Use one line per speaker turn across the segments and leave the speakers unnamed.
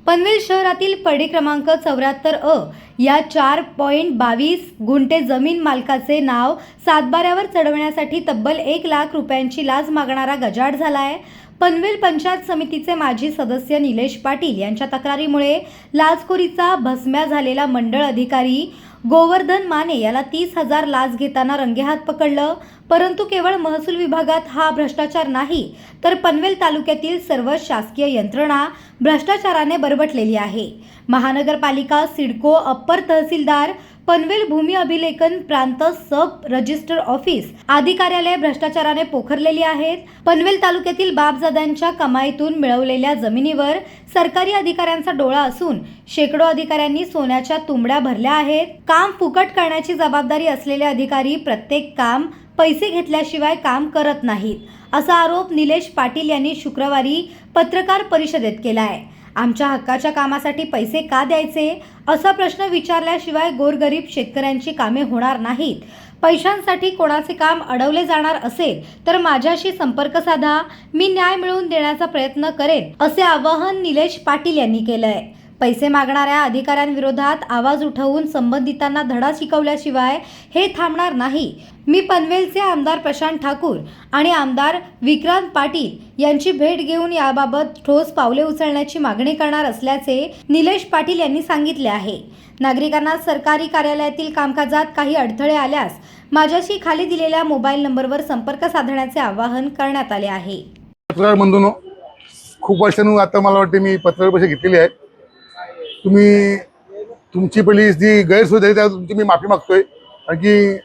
पनवेल शहरातील परडी क्रमांक 74 अ या 4.22 गुंठे जमीन मालकाचे नाव सातबाऱ्यावर चढवण्यासाठी तब्बल 1 लाख रुपयांची लाच मागणारा गजाआड झाला आहे। पनवेल पंचायत समितीचे माजी सदस्य निलेश पाटील यांच्या तक्रारीमुळे लाचखोरीचा भस्म्या झालेला मंडळ अधिकारी गोवर्धन माने याला 30,000 लाच घेताना रंगेहात पकडलं। परंतु केवळ महसूल विभागात हा भ्रष्टाचार नाही तर पनवेल तालुक्यातील सर्व शासकीय यंत्रणा भ्रष्टाचाराने बरबटलेली आहे। महानगरपालिका, सिडको, अप्पर तहसीलदार, पनवेल भूमी अभिलेखन प्रांत सब रजिस्टर ऑफिस आदी कार्यालये भ्रष्टाचाराने पोखरलेली आहेत। पनवेल तालुक्यातील बापजाद्यांच्या कमाईतून मिळवलेल्या जमिनीवर सरकारी अधिकाऱ्यांचा डोळा असून शेकडो अधिकाऱ्यांनी सोन्याच्या तुंबड्या भरल्या आहेत। काम फुकट करण्याची जबाबदारी असलेले अधिकारी प्रत्येक काम पैसे घेतल्याशिवाय काम करत नाहीत असा आरोप निलेश पाटील यांनी शुक्रवारी पत्रकार परिषदेत केला आहे। आमच्या हक्काच्या कामासाठी पैसे का द्यायचे असा प्रश्न विचारल्याशिवाय गोरगरीब शेतकऱ्यांची कामे होणार नाहीत। पैशांसाठी कोणाचे काम अडवले जाणार असेल तर माझ्याशी संपर्क साधा, मी न्याय मिळवून देण्याचा प्रयत्न करेन असे आवाहन निलेश पाटील यांनी केलं आहे। पैसे मागणाऱ्या अधिकाऱ्यांविरोधात आवाज उठवून संबंधितांना धडा शिकवल्याशिवाय हे थांबणार नाही। मी पनवेलचे आमदार प्रशांत ठाकूर आणि आमदार विक्रांत पाटील यांची भेट घेऊन याबाबत ठोस पावले उचलण्याची मागणी करणार असल्याचे निलेश पाटील यांनी सांगितले आहे। नागरिकांना सरकारी कार्यालयातील कामकाजात काही अडथळे आल्यास माझ्याशी खाली दिलेल्या मोबाईल नंबरवर संपर्क साधण्याचे आवाहन करण्यात आले आहे।
पत्रकार बंधूंनो, खूप वर्षांनी आता मला वाटते मी पत्रकार परिषद घेतलेली आहे। तुम्ही तुमची पहिली जी गैरसोय झाली त्यात तुमची मी माफी मागतोय, कारण की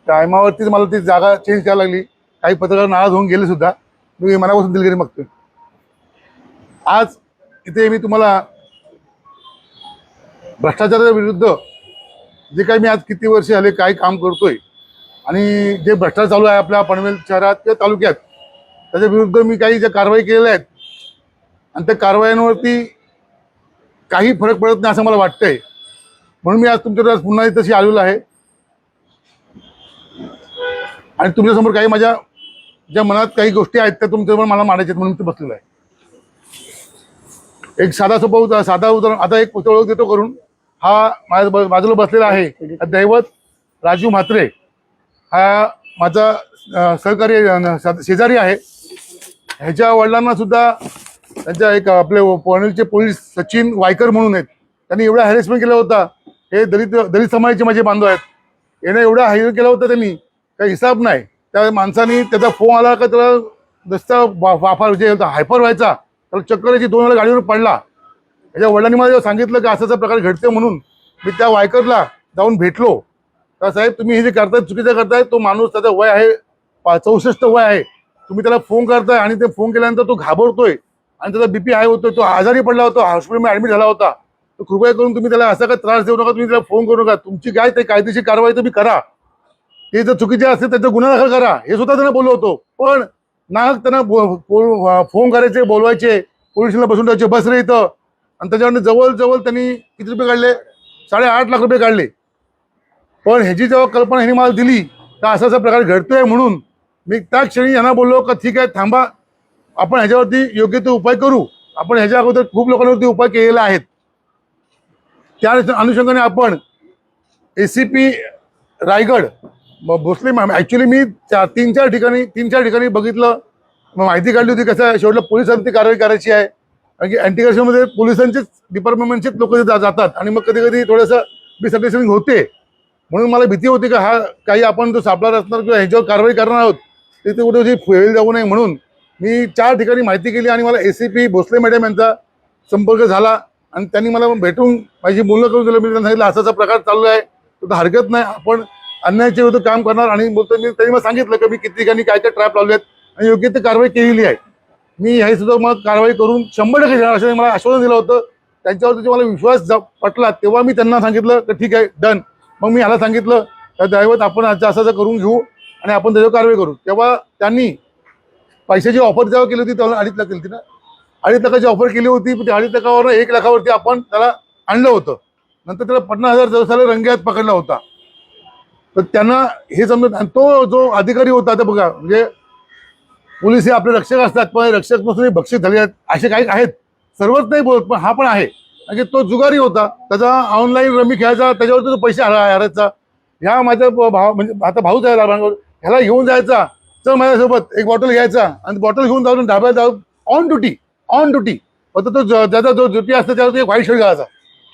टायमावरतीच मला ती जागा चेंज करायला लागली। काही पत्रकार नाराज होऊन गेले सुद्धा। मी मनापासून दिलगिरी मागतोय। आज इथे मी तुम्हाला भ्रष्टाचाराच्या विरुद्ध जे काही मी आज किती वर्ष झाले काही काम करतोय आणि जे भ्रष्टाचार चालू आहे आपल्या पनवेल शहरात किंवा तालुक्यात त्याच्या विरुद्ध मी काही ज्या कारवाई केलेल्या आहेत आणि त्या कारवायांवरती काही फरक पडत नाही असं मला वाटतंय, म्हणून मी आज तुमच्याकडे पुन्हा तशी आलेलो आहे आणि तुमच्यासमोर काही माझ्या ज्या मनात काही गोष्टी आहेत त्या तुमच्यासमोर मला मांडायच्या म्हणून मी बसलेलो आहे। एक साधा उदाहरण आता एक ओळख देतो करून। हा माझ्या बाजूला बसलेला आहे दैवत राजू म्हात्रे, हा माझा सहकारी शेजारी आहे। ह्याच्या वडिलांना सुद्धा त्यांच्या एक आपले पनवेलचे पोलीस सचिन वायकर म्हणून आहेत, त्यांनी एवढा हॅरेसमेंट केला होता। हे दलित समाजाचे माझे बांधव आहेत, याने एवढा हायर केला होता त्यांनी काही हिसाब नाही। त्या माणसाने त्याचा फोन आला का त्याला दस्ता वाफा जे हायपर व्हायचा, त्याला चक्कर याची 2 वेळा गाडीवर पडला। त्याच्या वडिलांनी मला सांगितलं की असाचा प्रकार घडते म्हणून मी त्या वायकरला जाऊन भेटलो। तर साहेब, तुम्ही हे जे करताय चुकीचं करताय। तो माणूस त्याचा वय आहे 64 वय आहे, तुम्ही त्याला फोन करताय आणि ते फोन केल्यानंतर तो घाबरतोय आणि त्याचा बीपी हाय होतोय, तो आजारी पडला होता, हॉस्पिटलमध्ये ऍडमिट झाला होता। तर कृपया करून तुम्ही त्याला असा काय त्रास देऊ नका, तुम्ही त्याला फोन करू नका। तुमची काय ते कायदेशीर कारवाई तुम्ही करा, ते जर चुकीचे असेल त्याचा गुन्हा दाखल करा, हे सुद्धा त्यांना बोललो होतो। पण नाहक त्यांना फोन करायचे, बोलवायचे, पोलिसांना बसून द्यायचे, बस रे इथं। आणि त्याच्यावर जवळ त्यांनी किती रुपये काढले? 8.5 लाख रुपये काढले। पण ह्याची जेव्हा कल्पना ह्यांनी मला दिली तर असा प्रकार घडतोय म्हणून मी त्या क्षणी यांना बोललो का ठीक आहे, थांबा, आपण ह्याच्यावरती योग्य ते उपाय करू। आपण ह्याच्या अगोदर खूप लोकांवरती उपाय केलेले आहेत। त्या अनुषंगाने आपण ACP रायगड भोसले, ॲक्च्युली मी 3-4 ठिकाणी बघितलं, माहिती काढली होती कसं शेवटला पोलिसांची कारवाई करायची आहे, कारण की अँटी करप्शनमध्ये पोलिसांचेच डिपार्टमेंटचेच लोक जातात आणि मग कधी कधी थोडंसं मिसअंडरस्टँडिंग होते। म्हणून मला भीती होती का हा काही आपण जो सापळा असणार किंवा ह्याच्यावर कारवाई करणार आहोत तिथे कुठे फेल जाऊ नये, म्हणून मी 4 ठिकाणी माहिती केली आणि मला ACP भोसले मॅडम यांचा संपर्क झाला आणि त्यांनी मला भेटून माझी बोलणं करून दिलं। मी त्यांना सांगितलं असाचा प्रकार चालू आहे, तर हरकत नाही, आपण अन्यायाच्या विरुद्ध काम करणार। आणि बोलतो मी, त्यांनी मला सांगितलं की मी किती ठिकाणी काय ट्रॅप लावले आहेत आणि योग्य ते कारवाई केलेली आहे। मी हे सुद्धा मग कारवाई करून 100% घेणार असं मला आश्वासन दिलं होतं। त्यांच्यावरती जेव्हा मला विश्वास पटला तेव्हा मी त्यांना सांगितलं की ठीक आहे, डन। मग मी ह्याला सांगितलं तर दैवत आपण असं करून घेऊ आणि आपण त्याच्यावर कारवाई करू। तेव्हा त्यांनी पैशाची ऑफर जेव्हा केली होती तेव्हा 2.5 लाख केली होती ना, 2.5 लाखाची ऑफर केली होती। पण 2.5 लाखावर 1 लाखावरती आपण त्याला आणलं होतं। नंतर त्याला 50,000 दिवसाला रंगेहात पकडला होता। तर त्यांना हे समजत, आणि तो जो अधिकारी होता ते बघा, म्हणजे पोलीस हे आपले रक्षक असतात पण रक्षक नसून भक्षक झाले आहेत असे काही आहेत। सर्वच नाही बोलत, पण हा पण आहे. कारण की तो जुगारी होता, त्याचा ऑनलाईन रमी खेळायचा, त्याच्यावर तो पैसे हरायचा. ह्या माझ्या भाव म्हणजे आता भाऊच आहे लहान, ह्याला घेऊन जायचा, चल माझ्यासोबत एक बॉटल घ्यायचा आणि बॉटल घेऊन जाऊन ढाब्यात जाऊन ऑन ड्युटी फक्त तो ज्याचा जो ड्युटी असतो त्यावर एक व्हाईट शर्ट घालायचा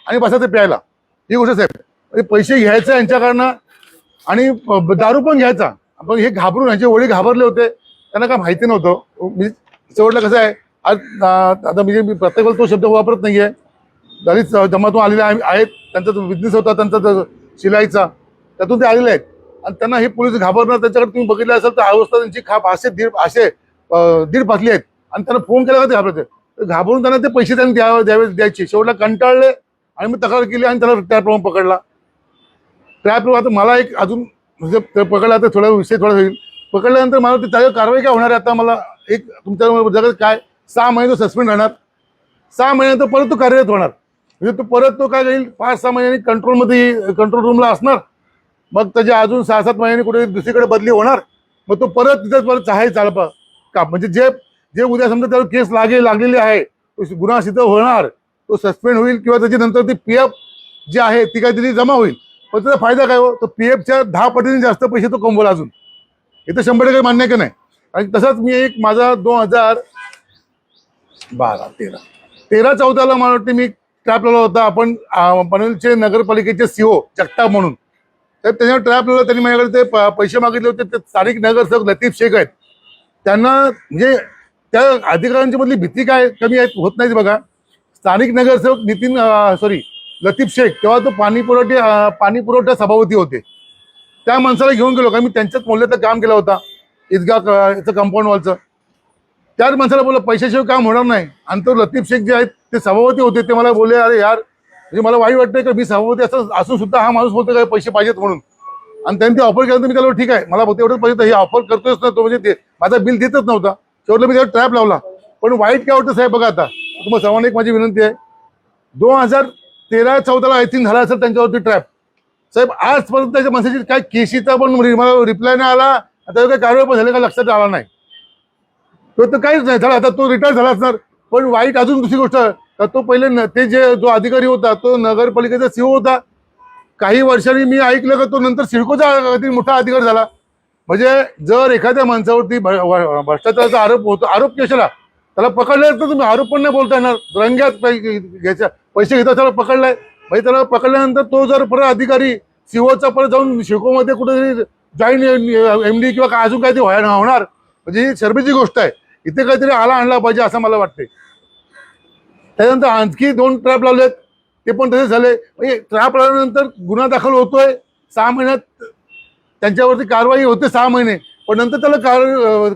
आणि बसायचं प्यायला. ही गोष्ट साहेब, म्हणजे पैसे घ्यायचे यांच्याकडनं आणि दारू पण घ्यायचा. पण हे घाबरून यांचे वडील घाबरले होते, त्यांना काय माहिती नव्हतं. मी शेवटला कसं आहे, आज आता म्हणजे मी प्रत्येक वेळेला तो शब्द वापरत नाहीये. दलित जमातून आलेले आहेत, त्यांचा जो बिझनेस होता त्यांचा शिलाईचा, त्यातून ते आलेले आहेत आणि त्यांना हे पोलीस घाबरणार. त्यांच्याकडे तुम्ही बघितलं असेल तर अवस्था त्यांची खाप असे दीड पासली आहेत आणि त्यांना फोन केला का ते घाबरते. घाबरून त्यांना ते पैसे त्यांनी द्यायचे. शेवटला कंटाळले आणि मी तक्रार केली आणि त्याला ट्रॅप लावून पकडला. ट्रॅप लावून आता मला एक अजून म्हणजे पकडला तर थोडा विषय थोडा होईल. पकडल्यानंतर मला त्याच्यावर कारवाई काय होणार आहे, आता मला एक तुमच्या जगात काय 6 महिने तो सस्पेंड राहणार, 6 महिन्यानंतर परत तो कार्यरत होणार. म्हणजे तो परत तो काय होईल, 5-6 महिन्यांनी कंट्रोल रूमला असणार. मग त्याच्या अजून 6-7 महिन्यांनी कुठे दुसरीकडे बदली होणार. मग तो परत तिथेच परत आहे चालपा का म्हणजे जे उद्या समजा त्याला केस लागलेली आहे, तो गुन्हा सिद्ध होणार, तो सस्पेंड होईल किंवा त्याच्यानंतर ती PF जी आहे ती काहीतरी जमा होईल. पण त्याचा फायदा काय हो, तो PFच्या 10 पटीने जास्त पैसे तो कमवला अजून. इथं 100% मान्य का नाही. आणि तसाच मी एक माझा 2013-14ला मला वाटते मी ट्रॅप लावला होता. आपण पनवेलचे नगरपालिकेचे CO जगताप म्हणून, तर त्याच्यावर ट्रॅप लावला. त्यांनी माझ्याकडे ते पैसे मागितले होते. ते स्थानिक नगरसेवक लतीफ शेख आहेत. त्यांना म्हणजे त्या अधिकाऱ्यांची मधली भीती काय कमी होत नाही बघा. स्थानिक नगरसेवक लतीफ शेख तेव्हा तो पाणी पुरवठा सभापती होते. त्या माणसाला घेऊन गेलो का मी, त्यांच्याच मोहल्ल्याचं काम केलं होता, ईदगाह कंपाऊंड वॉलचं. त्याच माणसाला बोललं पैशाशिवाय काम होणार नाही. आणि तो लतीफ शेख जे आहेत ते सभापती होते. ते मला बोलले, अरे यार म्हणजे मला वाईट वाटतंय का मी सभापती असून सुद्धा हा माणूस बोलतो काय पैसे पाहिजेत म्हणून. आणि त्यांनी ते ऑफर केलं तर मी त्याला ठीक आहे, मला फक्त एवढंच पाहिजे, हे ऑफर करतोच ना तो, म्हणजे ते माझा बिल देतच नव्हता. शेवटला मी त्याला ट्रॅप लावला. पण वाईट काय होतं साहेब बघा, आता तुम्हाला सर्वांना एक माझी विनंती आहे, 2013-14ला आय थिंक झाला असेल त्यांच्यावरती ट्रॅप. साहेब आजपर्यंत त्याच्या माणसाची काय केशीचा पण मला रिप्लाय नाही आला, त्यावर काही कारवाई पण झाली का लक्षात आला नाही. तो तर काहीच नाही झाला. आता तो रिटायर झाला असणार. पण वाईट अजून दुसरी गोष्ट, तर तो पहिले ते जो अधिकारी होता तो नगरपालिकेचा CO होता. काही वर्षांनी मी ऐकलं का तो नंतर सिडकोचा मोठा अधिकारी झाला. म्हणजे जर एखाद्या माणसावरती भ्रष्टाचाराचा आरोप कशाला त्याला पकडलं तर तुम्ही आरोप पण नाही बोलता येणार. रंग्यात पैसे घेता त्याला पकडलाय, म्हणजे त्याला पकडल्यानंतर तो जर परत अधिकारी COचा परत जाऊन शिडकोमध्ये कुठेतरी जॉईन MD किंवा अजून काहीतरी होणार, म्हणजे ही शर्मेची गोष्ट आहे. इथे काहीतरी आणला पाहिजे असं मला वाटते. त्यानंतर आणखी 2 ट्रॅप लावलेत, ते पण तसे झाले. म्हणजे ट्रॅप लावल्यानंतर गुन्हा दाखल होतोय, 6 महिन्यात त्यांच्यावरती कारवाई होते, 6 महिने. पण नंतर त्याला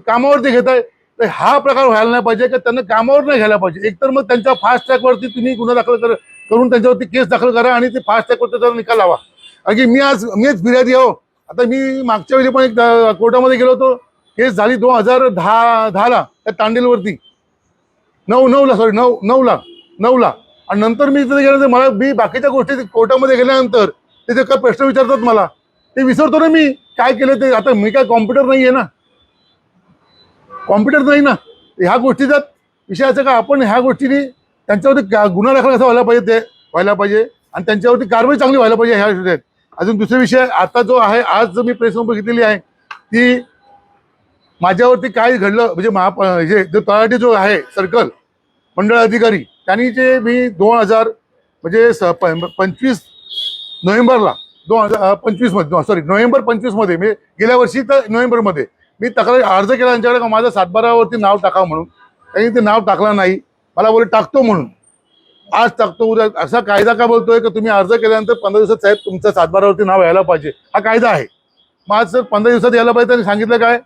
कामावरती घेत आहे. तर हा प्रकार व्हायला नाही पाहिजे का, त्यांना कामावर नाही घ्यायला पाहिजे. एकतर मग त्यांच्या फास्ट ट्रॅकवरती तुम्ही गुन्हा दाखल करून त्यांच्यावरती केस दाखल करा आणि ते फास्ट ट्रॅकवरती त्याचा निकाल लावा. कारण की मीच फिर्यादी आहे. आता मी मागच्या वेळी पण एक कोर्टामध्ये गेलो होतो, केस झाली 2010ला त्या तांडेलवरती 9ला. आणि नंतर मी तिथे गेल्यानंतर मला बाकीच्या गोष्टी कोर्टामध्ये गेल्यानंतर ते काय प्रश्न विचारतात मला, ते विसरतो ना मी काय केलं ते. आता मी काय कॉम्प्युटर नाही ना. ह्या गोष्टीचा विषयाचं का आपण ह्या गोष्टीने त्यांच्यावरती गुन्हा दाखल कसा व्हायला पाहिजे आणि त्यांच्यावरती कारवाई चांगली व्हायला पाहिजे ह्या विषयात. अजून दुसरा विषय आता जो आहे, आज जो मी प्रेस नोट घेतलेली आहे ती माझ्यावरती काय घडलं म्हणजे जो तळाटी जो आहे सर्कल मंडळ अधिकारी, त्यांनी जे मी 25 नोव्हेंबरला 2025 नोव्हेंबर 25 मध्ये मी गेल्या वर्षी तर नोव्हेंबरमध्ये मी तक्रार अर्ज केला त्यांच्याकडे, माझं 7/12वरती नाव टाका म्हणून. त्यांनी ते नाव टाकलं नाही. मला बोलले टाकतो म्हणून, आज टाकतो उद्या. असा कायदा का बोलतोय की तुम्ही अर्ज केल्यानंतर 15 दिवसात साहेब तुमचं 7/12वरती नाव यायला पाहिजे, हा कायदा आहे. मग आज 15 दिवसात यायला पाहिजे. त्यांनी सांगितलं काय,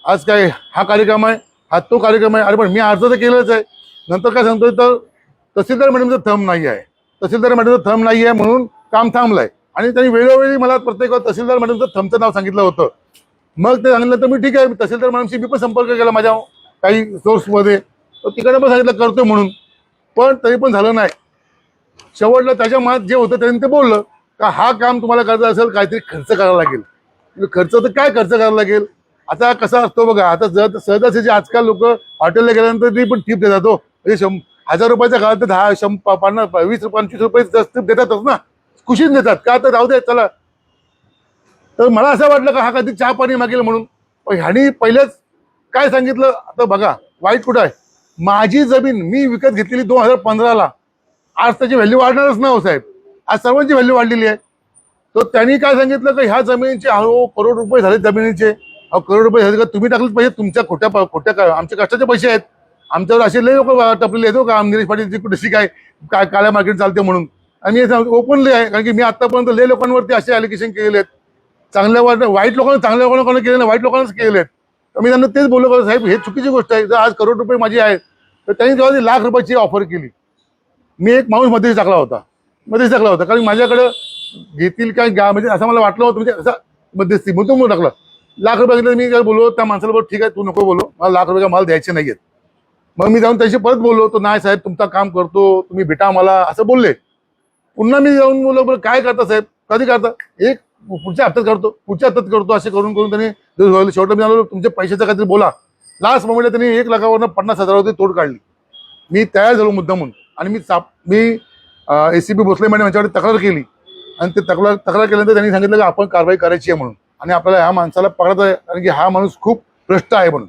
आज काय हा कार्यक्रम आहे, हा तो कार्यक्रम आहे. अरे पण मी अर्ज तर केलंच आहे. नंतर काय सांगतोय तर तहसीलदार मॅडमचं थंब नाही आहे, म्हणून काम थांबलंय. आणि त्यांनी वेळोवेळी मला प्रत्येक तहसीलदार मॅडमचं थंबचं नाव सांगितलं होतं. मग ते सांगितलं तर मी ठीक आहे, तहसीलदार मॅडमशी मी पण संपर्क केला माझ्या काही सोर्समध्ये, तिकडे पण सांगितलं करतो म्हणून, पण तरी पण झालं नाही. शेवटला त्याच्या मनात जे होतं त्यांनी ते बोललं का हा काम तुम्हाला करायचं असेल काहीतरी खर्च करावा लागेल. खर्च तर काय खर्च करावा लागेल. आता कसा असतो बघा, आता सहजासहजी आजकाल लोक हॉटेलला गेल्यानंतर ती पण टिप देतात. म्हणजे 1000 रुपयाचा घाल तर 10, 100, 50, 20, 25 रुपये जास्त देतातच ना, खुशीच देतात का, तर राहू दे चला. तर मला असं वाटलं का हा कधी चहा पाणी मागेल म्हणून. पण ह्यानी पहिलेच काय सांगितलं, आता बघा वाईट कुठं आहे. माझी जमीन मी विकत घेतलेली 2015ला, आज त्याची व्हॅल्यू वाढणारच ना हो साहेब. आज सर्वांची व्हॅल्यू वाढलेली आहे. तर त्यांनी काय सांगितलं की ह्या जमिनीचे करोड रुपये झाले जमिनीचे. करोड रुपये झाले का तुम्ही टाकलेच पाहिजे, तुमच्या खोट्या आमच्या कष्टाचे पैसे आहेत. आमच्यावर असे लय लोक टपलेले येतो का निलेश पाटील कशी काय काळ्या मार्केट चालते म्हणून. आणि ओपनली आहे, कारण की मी आतापर्यंत लय लोकांवरती असे ॲलिगेशन केलेले आहेत. चांगल्या वाईट लोकांना चांगल्या लोकांना केले नाही, वाईट लोकांनाच केलेले आहेत. तर मी त्यांना तेच बोललो का साहेब हे चुकीची गोष्ट आहे. जर आज करोड रुपये माझी आहेत तर त्यांनी तेव्हा ती लाख रुपयाची ऑफर केली. मी एक माणूस मध्येच टाकला होता कारण माझ्याकडे घेतील काय म्हणजे असं मला वाटलं होतं, म्हणजे असं मध्यस्थी म्हणून टाकलं. लाख रुपये घेतलं. मी काय बोललो त्या माणसाला, बोल ठीक आहे तू नको बोलू, मला लाख रुपये मला द्यायचे नाहीयेत. मग मी जाऊन त्याशी परत बोललो, तो नाही साहेब तुमचं काम करतो, तुम्ही भेटा मला असं बोलले. पुन्हा मी जाऊन बोललो बरं काय करता साहेब, कधी करता, एक पुढच्या हप्त्यात करतो असे करून त्यांनी शेवटी मी आलो तुमच्या पैशाचं काहीतरी बोला. लास्ट मोमेंटला त्यांनी 1 लाखावरनं 50,000 तोड काढली. मी तयार झालो मुद्दा म्हणून, आणि मी ACP भोसले मॅडम यांच्याकडे तक्रार केली. आणि ते तक्रार केल्यानंतर त्यांनी सांगितलं की आपण कारवाई करायची आहे म्हणून, आणि आपल्याला ह्या माणसाला पकडायचं आहे कारण की हा माणूस खूप भ्रष्ट आहे म्हणून.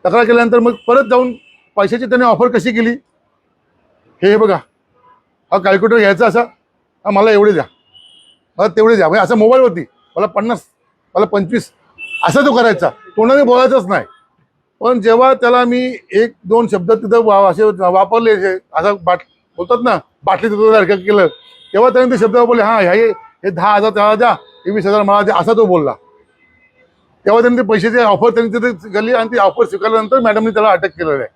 तक्रार केल्यानंतर मग परत जाऊन पैशाची त्यांनी ऑफर कशी केली, हे बघा, हा कॅल्क्युलेटर घ्यायचा असा, हा मला एवढे द्या, मला तेवढे द्या, म्हणजे असं मोबाईलवरती मला 50, मला 25 असं तो करायचा, तोंडाने बोलायचंच नाही. पण जेव्हा त्याला मी 1-2 शब्द तिथं असे वापरले, असं बोलतात ना बाटली तिथं केलं, तेव्हा त्याने ते शब्द वापरले, हा हे 10,000 त्याला द्या, 20,000 मला द्या, असा तो बोलला. तेव्हा त्यांनी ते पैशाची ऑफर त्यांनी तिथे गेली, आणि ती ऑफर स्वीकारल्यानंतर मॅडमनी त्याला अटक केलेलं आहे.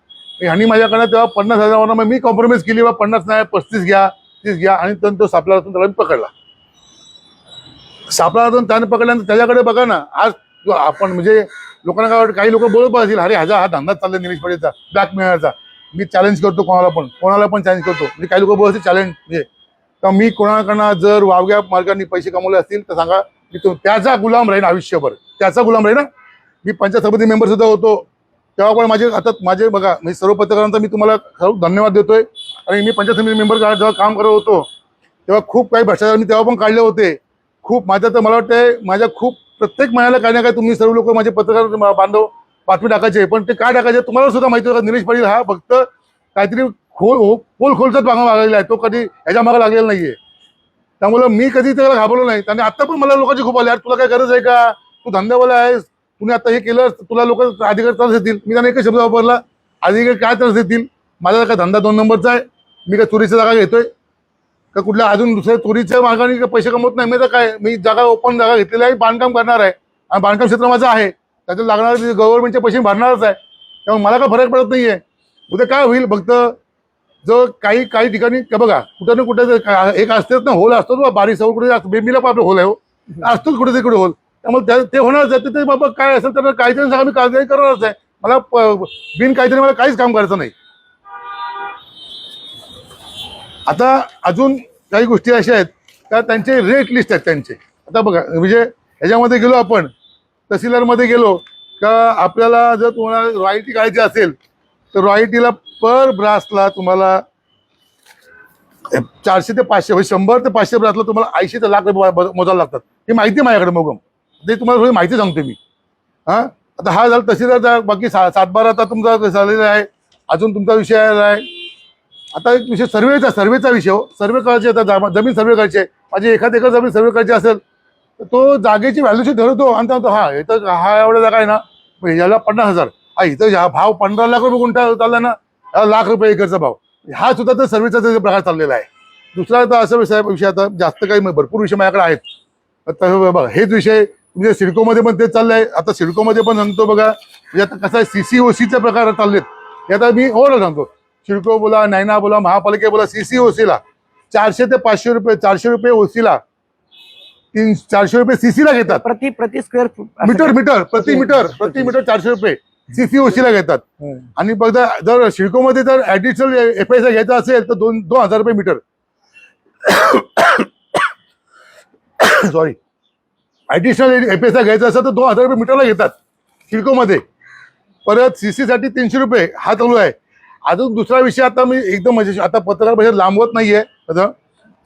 ह्यांनी माझ्याकडनं तेव्हा 50,000 मी कॉम्प्रोमाइज केली, बा 50 नाही 35 घ्या, 30 घ्या, आणि तो सापळा त्याला पकडला. सापळा त्याने पकडल्यानंतर त्याच्याकडे बघा ना, आज आपण म्हणजे लोकांना काय वाटतं, काही लोक बोलत असतील अरे हा धंदा चालला निलेश पाटीलचा ब्लॅकमेलरचा, मी चॅलेंज करतो कोणाला पण चॅलेंज करतो, म्हणजे काही लोक बोलत असतील चॅलेंज म्हणजे. तर मी कोणाकडनं जर वावग्या मार्गाने पैसे कमवले असतील तर सांगा, मी तो त्याचा गुलाम राहीन आयुष्यभर, त्याचा गुलाम राहीन ना. मी पंचायत समिती मेंबर सुद्धा होतो तेव्हा पण माझे बघा, म्हणजे सर्व पत्रकारांचा मी तुम्हाला खरं धन्यवाद देतोय. आणि मी पंचायत समिती मेंबर जेव्हा काम करत होतो तेव्हा खूप काही भ्रष्टाचार मी तेव्हा पण काढले होते. खूप माझ्या तर मला वाटतंय माझ्या खूप प्रत्येक महिन्याला काय ना काय तुम्ही सर्व लोक माझे पत्रकार बांधव बातमी टाकायचे, पण ते काय टाकायचे तुम्हाला सुद्धा माहिती होतं. निलेश पाटील हा फक्त काहीतरी खोलचाच वागलेला आहे, तो कधी ह्याच्या मागे लागलेला नाहीये. त्यामुळे मी कधी त्याला घाबरलो नाही. आणि आता पण मला लोकांची खूप आले, यार तुला काय गरज आहे का, तू धंद्यावाला आहेस, तुम्ही आता हे केलं तुला लोक अधिकार त्रास देतील. मी त्यांना एकच शब्द वापरला, अधिकार काय त्रास देतील, माझा काय धंदा 2 नंबरचा आहे, मी काय चोरीची जागा घेतोय का कुठल्या अजून दुसऱ्या चोरीच्या मार्गाने पैसे कमवत नाही. मी तर काय, मी जागा ओपन जागा घेतलेली आहे, बांधकाम करणार आहे, आणि बांधकाम क्षेत्र माझं आहे, त्याच्यात लागणार गव्हर्नमेंटचे पैसे भरणारच आहे. त्यामुळे मला काय फरक पडत नाहीये. उद्या काय होईल फक्त जो काही ठिकाणी बघा कुठं ना कुठे एक असतेच ना, होल असतो बारीक सवय कुठे बेबीला पण आपलं होल आहे, हो असतोच कुठे कुठे होल. त्यामुळे ते होणारच आहे. ते बाबा काय असेल तर काहीतरी सांगा, मी काहीतरी करणारच आहे. मला बिन काहीतरी मला काहीच काम करायचं नाही. आता अजून काही गोष्टी अशा आहेत का त्यांचे रेट लिस्ट आहेत त्यांचे. आता बघा म्हणजे ह्याच्यामध्ये गेलो आपण तहसीलदारमध्ये गेलो का, आपल्याला जर तुम्हाला रॉयल्टी काढायची असेल तर रॉयल्टीला पर ब्रासला तुम्हाला 400 ते 500 100 ते 500 ब्रासला तुम्हाला 80 ते लाख रुपये मोजायला लागतात. ही माहिती माझ्याकडे मोगम, ते तुम्हाला थोडी माहिती सांगते मी. हां आता हा झाला तहसीलदार, बाकी 7-12 आता तुमचा झालेला आहे. अजून तुमचा विषय आहे आता एक विषय सर्वेचा विषय, हो सर्वे करायचे, आता जमीन सर्वे करायची आहे. माझी एखाद एकर जमीन सर्वे करायची असेल तर तो जागेची व्हॅल्यूशी ठरवतो, आणि तो हा इथं हा एवढा जागा आहे ना, याला 50,000, हा इथं हा भाव 15 लाख रुपये गुंठा चालला ना, हा लाख रुपये एकरचा भाव, हा सुद्धा तर सर्वेचा प्रकार चाललेला आहे. दुसरा तर असा विषय आता जास्त काही भरपूर विषय माझ्याकडे आहेत. तर बघा हेच विषय म्हणजे सिडकोमध्ये पण तेच चाललंय. आता सिडकोमध्ये पण सांगतो बघा, म्हणजे आता कसं आहे CCOCचे प्रकार चाललेत, हे आता मी ओव्हरऑल सांगतो. सिडको बोला, नैना बोला, महापालिका बोला, CCOCला 400 ते 500 रुपये, 400 रुपये ओसीला, 400 रुपये CCला घेतात.
प्रति स्क्वेअर
प्रति मीटर 400 रुपये CCOCला घेतात. आणि बघा जर सिडकोमध्ये जर ऍडिशनल FSI घ्यायचा असेल तर 2,000 रुपये मीटर सॉरी ऍडिशनल FSI घ्यायचा असेल तर 2,000 रुपये मीटरला घेतात सिडकोमध्ये. परत CC साठी 300 रुपये हा चालू आहे. अजून दुसरा विषय आता मी एकदम म्हणजे आता पत्रकार परिषद लांबवत नाहीये.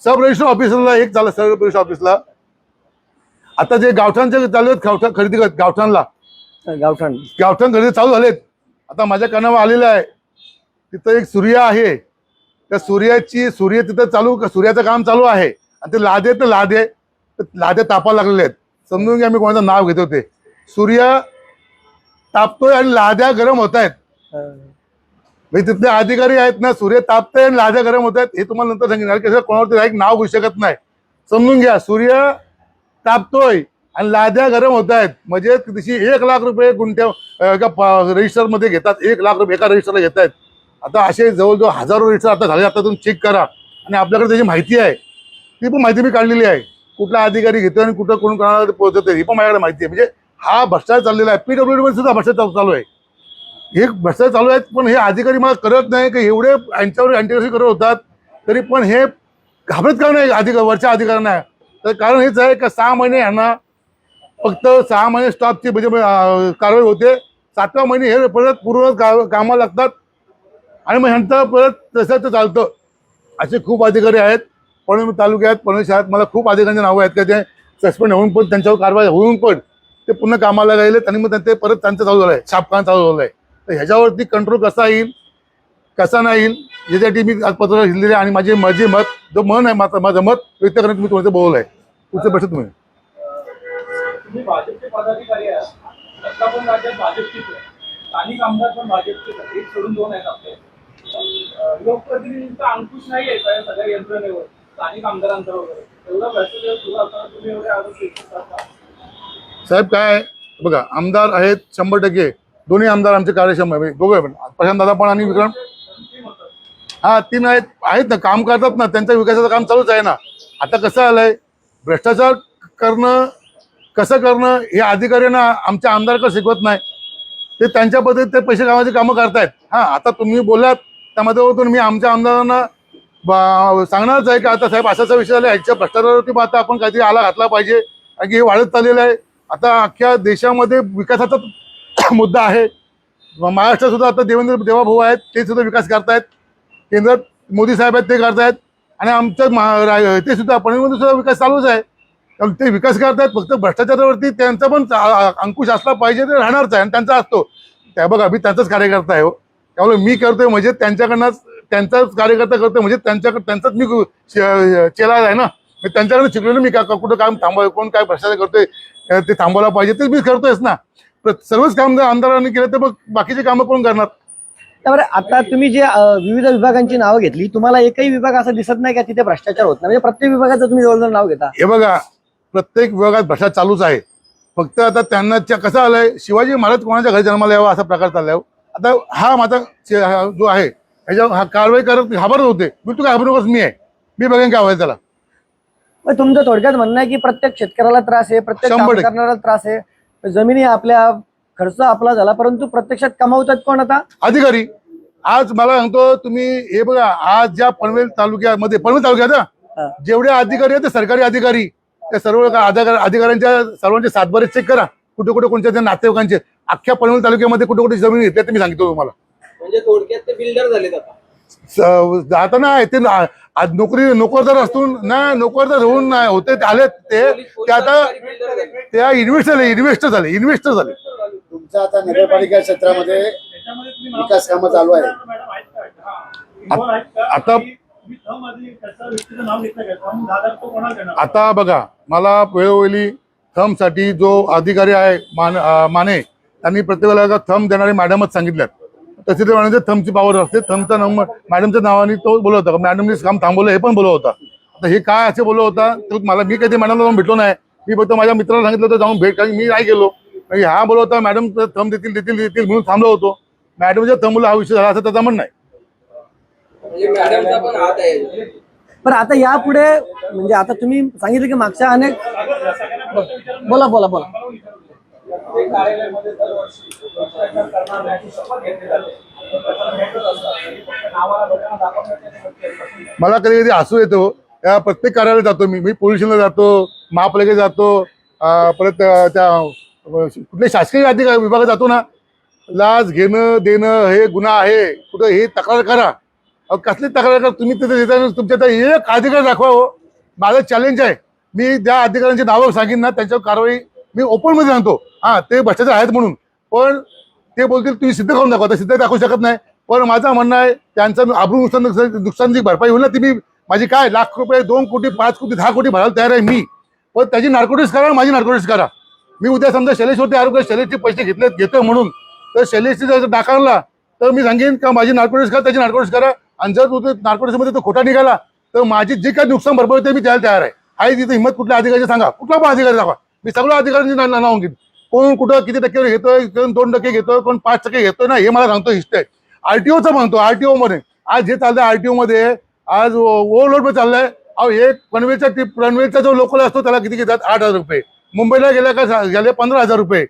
सब रजिस्टर ऑफिसला एक झालं, सब रजिस्टर ऑफिसला आता जे गावठाणचे चालू आहेत, गावठाण खरेदी गावठाणला गावठाण खरेदी चालू झालेत. आता माझ्या कानावर आलेलं आहे, तिथं एक सूर्य आहे, त्या सूर्य तिथं सूर्याचं काम चालू आहे आणि ते लादे तापायला लागलेले आहेत. समजून घ्या मी कोणाचं नाव घेतो. ते सूर्य तापतोय आणि लाद्या गरम होत आहेत. म्हणजे तिथले अधिकारी आहेत ना, सूर्य तापतोय आणि लाद्या गरम होत आहेत हे तुम्हाला नंतर सांगितलं की कोणावरती एक नाव घेऊ शकत नाही. समजून घ्या, सूर्य तापतोय आणि लाद्या गरम होत आहेत म्हणजे तशी 1 लाख रुपये गुंठ्या एका रजिस्टर मध्ये घेतात. 1 लाख रुपये एका रजिस्टरला घेत आहेत. आता असे जवळजवळ हजारो रजिस्टर आता झाले. आता तुम्ही चेक करा आणि आपल्याकडे त्याची माहिती आहे, ती पण माहिती मी काढलेली आहे. कुठला अधिकारी घेतोय आणि कुठं कोण कोणाला पोहोचतोय ही पण माझ्याकडे माहिती आहे. म्हणजे हा भ्रष्टाचार चाललेला आहे. PWD मध्ये सुद्धा भ्रष्टाचार चालू आहे. हे भ्रष्टाचार चालू आहेत, पण हे अधिकारी मला करत नाही की एवढे यांच्यावर अँटीग्रेसी करत होतात तरी पण हे घाबरत का नाही वरच्या अधिकाऱ्यांना. तर कारण हेच आहे का 6 महिने यांना फक्त 6 महिने स्टाफची म्हणजे कारवाई होते. 7व्या महिने हे परत पूर्ण कामाला लागतात आणि मग ह्यांचं परत तसं ते चालतं. असे खूप अधिकारी आहेत पनवेल तालुक्यात, पनवेल शहरात. मला खूप अधिकाऱ्यांची नावं आहेत का ते सस्पेंड होऊन पण त्यांच्यावर कारवाई होऊन पण ते पुन्हा कामाला गेलेत आणि मग ते परत त्यांचं चालू झालं आहे, छापखाना चालू झालं आहे. तर ह्याच्यावरती कंट्रोल कसा येईल कसा नाही येईल याच्यासाठी मी आज पत्र लिहिलेले आणि माझे मत जो मन आहे माझं मत व्यक्त करण्यात मी तुमचं बोललो आहे. पुढचे प्रश्न तुम्ही.
भाजपचे पदाधिकारी आहेत, सत्ता पण राज्यात भाजपचीच आहे, स्थानिक आमदार पण भाजपचेच आहेत, एक सोडून 2 आहेत आपले. लोकप्रतिनिधींचा अंकुश नाही आहे का सगळ्या यंत्रणेवर, स्थानिक आमदारांचा वगैरे एवढा भ्रष्टाचार सुरू असताना तुम्ही एवढे आरोप करता?
साहेब काय बघा, आमदार आहेत 100%. दोन्ही आमदार आमचे कार्यक्षम आहे, दोघे पण प्रशांत दादा पण आणि विक्रम. हा 3 आहेत ना, काम करतात ना, त्यांच्या विकासाचं काम चालूच आहे ना. आता कसं आलंय, भ्रष्टाचार कसं करणं हे अधिकाऱ्यांना आमच्या आमदारकडे शिकवत नाही. ते त्यांच्या पद्धतीत ते पैसे कामाची कामं करतायत. हा आता तुम्ही बोलात त्यामध्ये मी आमच्या आमदारांना सांगणारच आहे की आता साहेब असाचा विषय आला, ह्याच्या भ्रष्टाचारावरती मग आता आपण काहीतरी आला घातला पाहिजे. कारण की हे वाढत चाललेलं आहे. आता अख्ख्या देशामध्ये विकासाचा मुद्दा आहे. महाराष्ट्रात सुद्धा आता देवाभाऊ आहेत, ते सुद्धा विकास करतायत. केंद्रात मोदी साहेब आहेत, ते करतायत. आणि आमच्या ते सुद्धा पनवेलमध्ये सुद्धा विकास चालूच आहे. ते विकास करतायत. फक्त भ्रष्टाचारावरती त्यांचा पण अंकुश असला पाहिजे, ते राहणारच आहे आणि त्यांचा असतो. त्या बघा मी त्यांचाच कार्यकर्ता आहे. त्यामुळे मी करतोय म्हणजे त्यांच्याकडनंच, त्यांचाच कार्यकर्ता करतोय म्हणजे त्यांचाच मी चेला आहे ना. मी त्यांच्याकडे शिकलो ना, मी कुठं काम थांबवाय, कोण काय भ्रष्टाचार करतोय ते थांबवायला पाहिजे, ते मी करतोयच ना. सर्वच काम जर आमदारांनी केलं तर मग बाकीचे कामं कोण करणार?
त्यामुळे आता तुम्ही जे विविध विभागांची नावं घेतली, तुम्हाला एकही विभाग असं दिसत नाही का तिथे भ्रष्टाचार होत नाही? म्हणजे प्रत्येक विभागाचं तुम्ही जवळजवळ नाव घेता.
हे बघा, प्रत्येक विभागात भ्रष्टाचार चालूच आहे. फक्त आता त्यांना कसं आलंय, शिवाजी महाराज कोणाच्या घरी जन्माला यावा असा प्रकार चाललाय. आता हा माझा जो आहे ह्याच्या हा कारवाई करत घाबरत होते. मी तू घाबरू नकोस, मी आहे, मी बघेन काय व्हायचं त्याला.
मग तुमचं थोडक्यात म्हणणं आहे की प्रत्येक शेतकऱ्याला त्रास आहे, प्रत्येक काम
100%
करणाऱ्याला त्रास आहे. जमिनी आपल्या, खर्च आपला झाला, परंतु प्रत्यक्षात कमावतात कोण आता?
अधिकारी. आज मला सांगतो तुम्ही, हे बघा, आज ज्या पनवेल तालुक्यात जेवढे अधिकारी आहेत ते सरकारी अधिकारी, त्या सर्व अधिकाऱ्यांच्या सर्वांचे सातबारे चेक करा. कुठे कुठे कोणत्या त्या नातेवाईकांचे अख्ख्या पनवेल तालुक्यामध्ये कुठे कुठे जमीन घेतल्या ते मी सांगितलं तुम्हाला.
म्हणजे थोडक्यात ते बिल्डर झालेत आता.
आता नाही ते आज नोकरदार असून ना, नोकरदार होऊन नाही होते आले ते आता त्या इन्व्हेस्टर झाले.
तुमचं आता नगरपालिका क्षेत्रामध्ये विकास कामं चालू आहे.
आता बघा, मला वेळोवेळी थंबसाठी जो अधिकारी आहे माने, त्यांनी प्रत्येकाला थंब देणारे मॅडमच सांगितल्यात. तसे ते म्हणायचे थंबची पावर असते. थंबचा नंबर मॅडमच्या नावाने तो बोलत होता. मॅडमने काम थांबवलं हे पण बोलत होता. आता हे काय असे बोलत होता तर मला, मी कधी मॅडमला जाऊन भेटलो नाही. मी फक्त माझ्या मित्राला सांगितलं होतं जाऊन भेट, कारण मी नाही गेलो. हा बोलत होता मॅडम थंब देतील म्हणून थांबलो होतो. मॅडमच्या थंबला हा विषय झाला असं त्याचा म्हणणं आहे.
पण आता यापुढे म्हणजे आता तुम्ही सांगितलं की मागच्या अनेक बोला.
मला कधी कधी हसू येतो. त्या प्रत्येक कार्यालयात जातो मी पोलीस स्टेशनला जातो, महापालिकेत जातो, परत त्या कुठल्या शासकीय विभागात जातो ना, लाच घेणं देणं हे गुन्हा आहे, कुठं हे तक्रार करा. अहो कसली तक्रार करा तुम्ही, तिथे देताना तुमच्या तर एक अधिकार दाखवा हो. माझं चॅलेंज आहे, मी ज्या अधिकाऱ्यांची नावं सांगेन ना त्यांच्यावर कारवाई मी ओपन मध्ये सांगतो. हा ते भ्रष्टाचार आहेत म्हणून, पण ते बोलतील तुम्ही सिद्ध करून दाखवा, तर सिद्ध दाखवू शकत नाही. पण माझं म्हणणं आहे त्यांचं आबरू नुकसानची भरपाई होईल ना, ती मी माझी काय लाख रुपये 2 कोटी 5 कोटी 10 कोटी भरायला तयार आहे मी, पण त्याची नार्कोटिक्स करा, माझी नार्कोटिक्स करा. मी उद्या समजा शैलेशवरती आरोग्य शैलेशचे पैसे घेतोय म्हणून, तर शैलेशची जर नाकारला तर मी सांगेन का माझी नार्कोटिक्स करा, त्याची नार्कोटिक्स करा. आणि जर तू नार्कोटिक्समध्ये तो खोटा निघाला तर माझी जे काही नुकसान भरपाई होते मी द्यायला तयार आहे. आहे तिथे हिंमत कुठल्या अधिकाऱ्याची सांगा, कुठला पण अधिकारी दाखवा, मी सगळ्या अधिकाऱ्यांची नाव घेईन. कोण कुठं किती टक्के घेतोय, कोण 2% घेतोय, कोण 5% घेतोय ना, हे मला सांगतो हिस्ट्री. आरटीओचं म्हणतो, आरटीओ मध्ये आज जे चाललंय, आरटीओ मध्ये आज ओव्हरलोड मध्ये चाललंय. अहो एक पनवेलचा जो लोकल असतो त्याला किती घेतात, 8,000 रुपये. मुंबईला गेल्या का गेले 15,000 रुपये.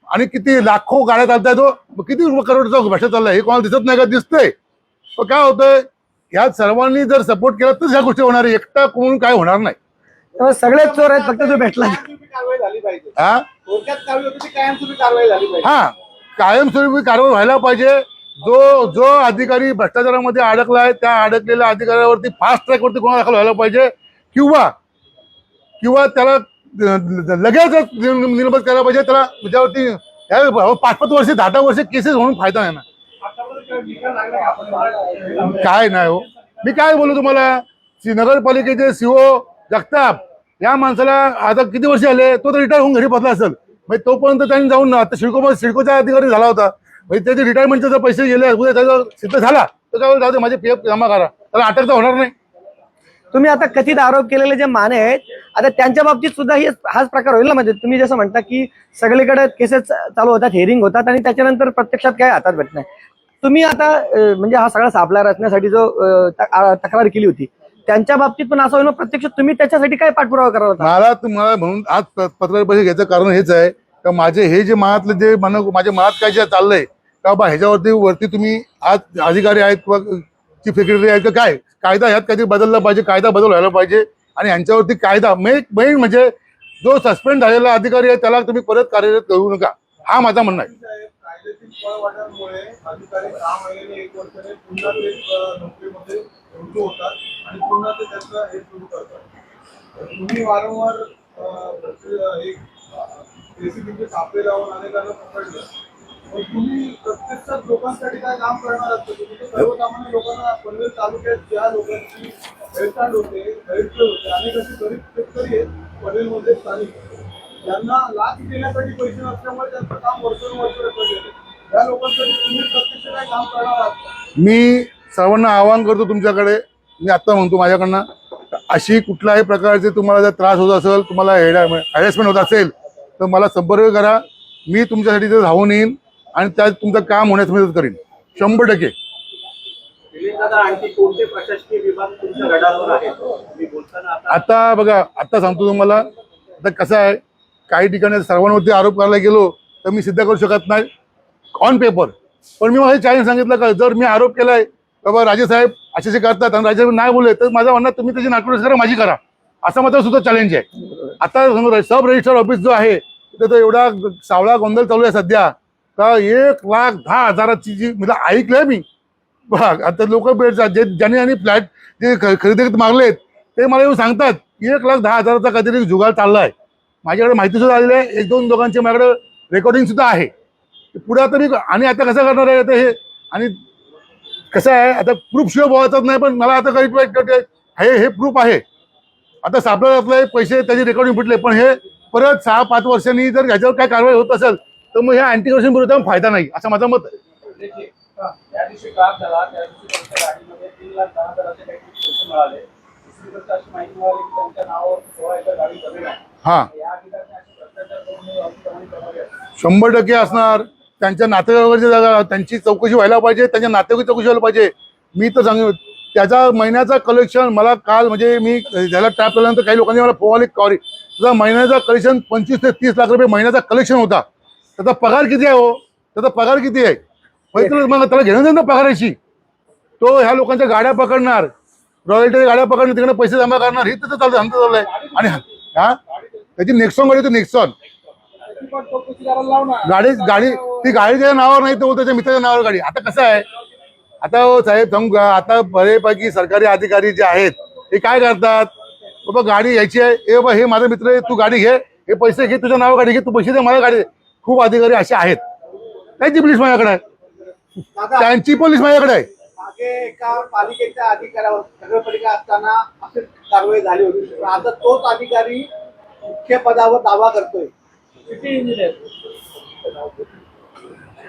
आणि किती लाखो गाड्या चालताय, तो किती करोडचा भ्रष्टाचार चाललाय, हे कोणाला दिसत नाही का? दिसतंय. पण काय होतंय, ह्या सर्वांनी जर सपोर्ट केला तर ह्या गोष्टी होणार आहे, एकटा कोण काय होणार नाही.
तेव्हा सगळेच चोर आहेत, फक्त तो भेटला.
कायमस्वरूपी कारवाई झाली पाहिजे.
हा
थोडक्यात कारवाई होती ती कायमस्वरूपी कारवाई झाली पाहिजे.
हा कायमस्वरूपी कारवाई व्हायला पाहिजे. जो अधिकारी भ्रष्टाचारामध्ये अडकलाय त्या अडकलेल्या अधिकाऱ्यावरती फास्ट ट्रॅक वरती गुन्हा दाखल व्हायला पाहिजे, किंवा त्याला लगेच निलंबित करायला पाहिजे. त्याला त्याच्यावरती 5-5 वर्ष 10-10 वर्ष केसेस म्हणून फायदा नाही ना. काय नाही हो, मी काय बोलू तुम्हाला. नगरपालिकेचे सीओ जगताप या माणसाला आता किती वर्ष आले, तो तर रिटायर होऊन घरी बसला असेल. म्हणजे तोपर्यंत त्यांनी जाऊन आता सिडकोचा अधिकारी झाला होता. म्हणजे त्याचे रिटायरमेंटचे जर पैसे गेले, उद्या त्याचा सिद्ध झाला तर काय जाऊ दे, माझे पीएफ जमा करा, त्याला अटक तर होणार नाही.
तुम्ही आता कथित आरोप केलेले जे माने आहेत, आता त्यांच्या बाबतीत सुद्धा हाच प्रकार होईल ना? म्हणजे तुम्ही जसं म्हणता की सगळीकडे केसेस चालू होतात, हिअरिंग होतात आणि त्याच्यानंतर प्रत्यक्षात काय हातात भेटत नाही. तुम्ही आता म्हणजे हा सगळा सापळा रचण्यासाठी जो तक्रार केली होती त्यांच्या बाबतीत पण असं होईल, प्रत्यक्ष तुम्ही त्याच्यासाठी काय पाठपुरावा करावा होता?
मला तुम्हाला म्हणून आज पत्रकार परिषद घ्यायचं कारण हेच आहे का माझे हे जे मनातले जे माझ्या मनात काय जे चाललंय का बा ह्याच्यावरती तुम्ही आज अधिकारी आहेत किंवा चीफ सेक्रेटरी आहेत का काय, कायदा ह्यात काहीतरी बदलला पाहिजे, कायदा बदल व्हायला पाहिजे. आणि यांच्यावरती कायदा मेन म्हणजे जो सस्पेंड झालेला अधिकारी आहे त्याला तुम्ही परत कार्यरत करू नका, हा माझा म्हणणं आहे.
कायद्यातील पळवाटांमुळे अधिकारी 6 महिन्यांनी 1 वर्षाने पुन्हा ते नोकरीमध्ये रुजू होतात आणि पुन्हा ते त्यांचं हे सुरू करतात. तुम्ही वारंवार एसीबीचे सापळे लावून अनेकांना पकडलं, पण तुम्ही प्रत्यक्षात लोकांसाठी काय काम करणार असतं? तुम्ही तर सर्वसामान्य लोकांना पनवेल तालुक्यात ज्या लोकांची गैरसोय होते, अनेक असे गरीब शेतकरी आहेत पनवेलमध्ये स्थानिक, त्यांना लाच देण्यासाठी पैसे नसल्यामुळे त्यांचं काम वर्षानुवर्ष रखडलेलं. या लोकांसाठी तुम्ही प्रत्यक्ष काय काम करणार आहात?
मी सर्वांना आवाहन करतो तुमच्याकडे, मी आत्ता म्हणतो माझ्याकडनं, अशी कुठल्याही प्रकारचे तुम्हाला जर त्रास होत असेल, तुम्हाला हॅरेसमेंट होत असेल तर मला संपर्क करा. मी तुमच्यासाठी जर धावून येईन आणि त्यात तुमचं काम होण्यास मदत करीन 100%.
आणखी कोणते प्रशासकीय विभाग तुमच्या रडारवर आहेत? मी बोलताना
आता बघा, आता सांगतो तुम्हाला, आता कसं आहे, काही ठिकाणी सर्वांवरती आरोप करायला गेलो तर मी सिद्ध करू शकत नाही ऑन पेपर. पण मी माझ्या चॅलेंज सांगितलं का जर मी आरोप केलाय बाबा राजेसाहेब असे करतात आणि राजेसाहेब नाही बोलले तर माझं म्हणणं तुम्ही त्याची नाटक करा, माझी करा, असं माझं सुद्धा चॅलेंज आहे. आता सब रजिस्टर ऑफिस जो आहे तिथे तो एवढा सावळा गोंधळ चालू आहे सध्या का 1,10,000ची जी म्हणजे ऐकलंय मी. आता लोक ज्यांनी फ्लॅट जे खरेदी मागलेत ते मला येऊन सांगतात 1,10,000चा काहीतरी जुगार चाललाय. माझ्याकडे माहिती सुद्धा आलेली आहे, 1-2 दोघांचे माझ्याकडे रेकॉर्डिंग सुद्धा आहे. पुढे आता मी आणि आता कसं करणार आहे आता हे, आणि कसं आहे आता प्रूफ शिवाय बोलायचं नाही, पण मला आता काही हे प्रूफ आहे. आता सापडलं पैसे त्याची रेकॉर्डिंग फुटले, पण हे परत 6-5 वर्षांनी जर ह्याच्यावर काय कारवाई होत असेल तर मग ह्या अँटी करप्शन विरोधात फायदा नाही, असं माझं मत आहे.
त्या दिवशी कार झाला, त्या दिवशी त्यांच्या गाडीमध्ये 3,10,000चे काही पैसे मिळाले. दुसरी गोष्ट अशी माहिती मिळाली की त्यांच्या नावावर 16 एकर गाडी जमीन आहे.
हा,
या अधिकाऱ्यांनी असे भ्रष्टाचार करून अतिक्रमण करणारे आहेत.
100% असणार. त्यांच्या नातेवाईकांची जागा त्यांची चौकशी व्हायला पाहिजे, त्यांच्या नातेवाईक चौकशी व्हायला पाहिजे. मी तर सांगू त्याचा महिन्याचा कलेक्शन मला काल म्हणजे मी ज्याला ट्रॅप केल्यानंतर काही लोकांनी मला फोन कॉरी त्याचा महिन्याचा कलेक्शन 25 ते 30 लाख रुपये महिन्याचा कलेक्शन होता. त्याचा पगार किती आहे हो, त्याचा पगार किती आहे मग त्याला घेणं देणं पगाराची. तो ह्या लोकांच्या गाड्या पकडणार, रॉयल्टी गाड्या पकडणार, तिकडे पैसे जमा करणार, हे त्याचं चालतं चाललंय. आणि हा त्याची नेक्सॉन गाडी होती,
चिकट चौकशी करायला लाव ना.
गाडी ती गाडीच्या नावावर नाही तर त्याच्या मित्राच्या नावावर गाडी. आता कसं आहे, आता साहेब सांगू का, आता बरेपैकी सरकारी अधिकारी जे आहेत ते काय करतात, बाबा गाडी यायची आहे, ए बाबा हे माझा मित्र आहे, तू गाडी घे, हे पैसे घे, तुझ्या नावावर गाडी घे, तू पैसे दे मला गाडी दे. खूप अधिकारी असे आहेत. त्यांची पोलीस माझ्याकडे आहे, त्यांची पोलीस माझ्याकडे आहे.
मागे एका पालिकेच्या अधिकाऱ्यावर नगरपालिका असताना अशी कारवाई झाली होती. पण आता तोच अधिकारी मुख्य पदावर दावा करतोय. किती इंजिनियर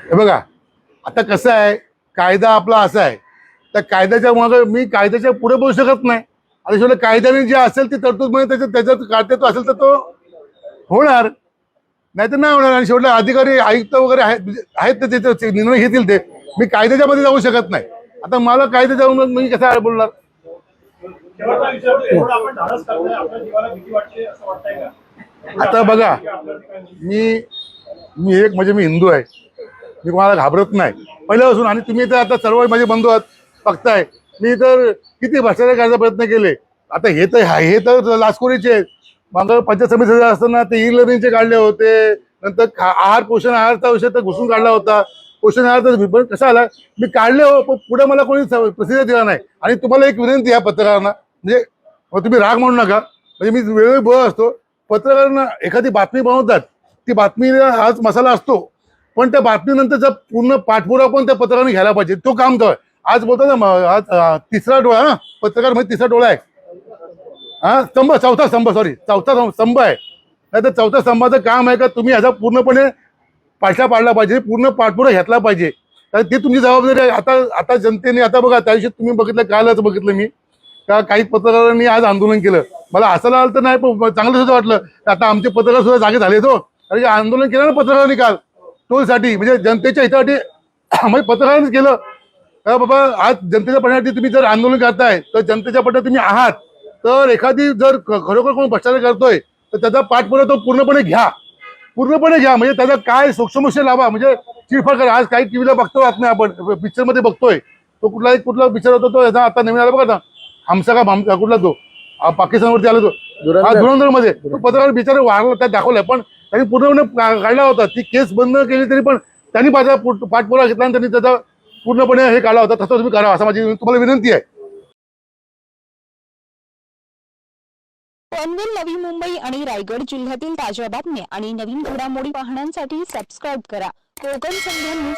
हे बघा, आता कसं आहे, कायदा आपला असा आहे, त्या कायद्याच्या मागे मी कायद्याच्या पुढे बोलू शकत नाही. आता शेवटी कायद्याने जे असेल ती तरतूद म्हणजे त्याच्यात कायद्यात असेल तर तो होणार, नाही तर नाही होणार. आणि शेवटी अधिकारी आयुक्त वगैरे आहेत ते त्याचे निर्णय घेतील. ते मी कायद्याच्या मध्ये जाऊ शकत नाही. आता मला कायदा जाऊन मी कसं बोलणार. आता बघा, मी एक म्हणजे मी हिंदू आहे, मी कोणाला घाबरत नाही पहिल्यापासून. आणि तुम्ही तर आता सर्व माझे बंधू आहात, बघताय मी तर किती भ्रष्टाचार करायचा प्रयत्न केले. आता हे तर लाचखोरीचे आहेत. मागं पंचायत समिती असताना ते ई लर्निंगचे काढले होते, नंतर पोषण आहारचा विषय तर घुसून काढला होता. पोषण आहारचा कसा आला मी काढले हो, पण पुढे मला कोणी प्रसिद्ध दिला नाही. आणि तुम्हाला एक विनंती आहे पत्रकारांना, म्हणजे तुम्ही राग म्हणू नका, म्हणजे मी वेळोवेळी बोलत असतो, पत्रकारांना एखादी बातमी बनवतात, ती बातमीला आज मसाला असतो, पण त्या बातमीनंतरचा पूर्ण पाठपुरावा पण त्या पत्रकारांनी घ्यायला पाहिजे. तो काम तो आहे. आज बोलतो ना, आज तिसरा डोळा ना, पत्रकार म्हणजे तिसरा डोळा आहे, चौथा स्तंभ आहे. नाही तर चौथ्या स्तंभाचं काम आहे का तुम्ही ह्याचा पूर्णपणे पाठला पाडला पाहिजे, पूर्ण पाठपुरा घेतला पाहिजे. तर ती तुमची जबाबदारी आहे. आता जनतेने आता बघा, त्या दिवशी तुम्ही बघितलं, कालच बघितलं मी का काही पत्रकारांनी आज आंदोलन केलं. मला हसायला आलं तर नाही, पण चांगलं सुद्धा वाटलं. आता आमचे पत्रकार सुद्धा जागे झाले तो, कारण की आंदोलन केलं ना पत्रकारांनी काल टोलसाठी, म्हणजे जनतेच्या हितासाठी म्हणजे पत्रकारांनीच केलं. बाबा आज जनतेच्या पडण्यासाठी तुम्ही जर आंदोलन करताय तर जनतेच्या पडण्यात तुम्ही आहात, तर एखादी जर खरोखर कोण भ्रष्टाचार करतोय तर त्याचा पाठपुरावा तो पूर्णपणे घ्या. म्हणजे त्याचा काय सूक्ष्मश लावा, म्हणजे चिरफाड करा. आज काही टीव्हीला बघतो नाही, आपण पिक्चरमध्ये बघतोय तो कुठला पिक्चर होतो तो याचा आता नवीन आला बघा ना, हमसा का कुठला तो पाकिस्तानवरती आला तो धुरंधरमध्ये, तो पत्रकार बिचारा वाढला, त्यात दाखवलाय. पण त्यांनी पूर्णपणे काढला होता. ती केस बंद केली तरी पण त्यांनी माझा पाठपुरावा घेतला आणि त्यांनी त्याचा पूर्णपणे हे काढला होता. तसं तुम्ही करा, असं माझी तुम्हाला विनंती आहे.
पनवेल, नवी मुंबई आणि रायगड जिल्ह्यातील ताज्या बातम्या आणि नवीन घडामोडी पाहण्यासाठी सबस्क्राईब करा कोकण संध्या न्यूज.